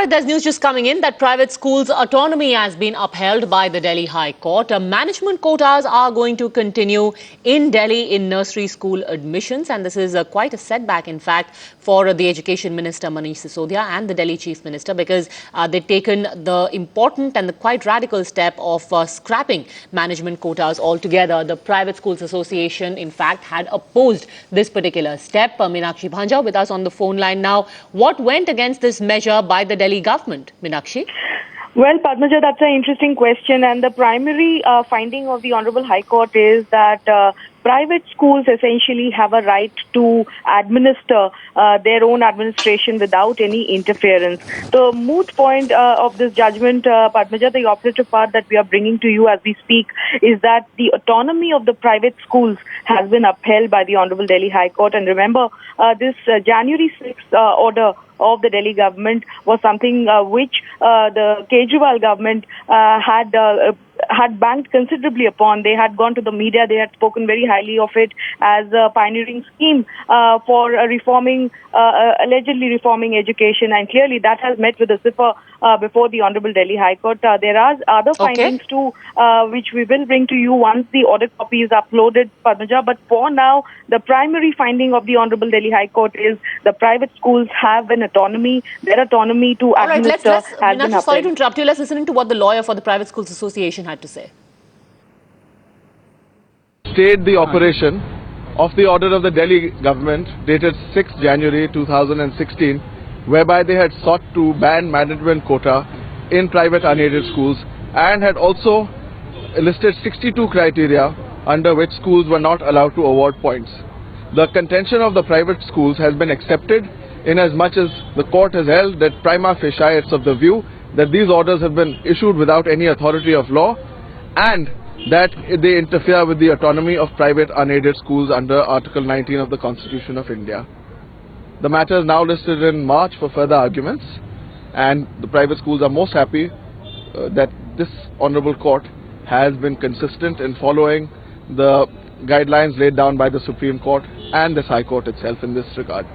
right, there's news just coming in that private schools' autonomy has been upheld by the Delhi High Court. Management quotas are going to continue in Delhi in nursery school admissions, and this is quite a setback, in fact, for the Education Minister Manish Sisodia and the Delhi Chief Minister, because they've taken the important and the quite radical step of scrapping management quotas altogether. The Private Schools Association, in fact, had opposed this particular step. Meenakshi Bhanja with us on the phone line now. What went against this measure by the Delhi government, Meenakshi? Well, Padmaja, that's an interesting question. And the primary finding of the Honorable High Court is that private schools essentially have a right to administer their own administration without any interference. The moot point of this judgment, Padmaja, the operative part that we are bringing to you as we speak, is that the autonomy of the private schools has been upheld by the Honorable Delhi High Court. And remember, this January 6th order of the Delhi government was something which the Kejriwal government had banked considerably upon. They had gone to the media, they had spoken very highly of it as a pioneering scheme for allegedly reforming education, and clearly that has met with a zipper before the Honorable Delhi High Court. There are other findings too, which we will bring to you once the order copy is uploaded, Padmaja. But for now, the primary finding of the Honorable Delhi High Court is the private schools have an autonomy. Their autonomy to administer has been upheld. Sorry to interrupt you. Let's listen to what the lawyer for the Private Schools Association had to say. Stayed the operation of the order of the Delhi government dated 6 January 2016, whereby they had sought to ban management quota in private unaided schools and had also listed 62 criteria under which schools were not allowed to award points. The contention of the private schools has been accepted in as much as the court has held that prima facie it's of the view that these orders have been issued without any authority of law and that they interfere with the autonomy of private unaided schools under Article 19 of the Constitution of India. The matter is now listed in March for further arguments, and the private schools are most happy that this Honorable Court has been consistent in following the guidelines laid down by the Supreme Court and this High Court itself in this regard.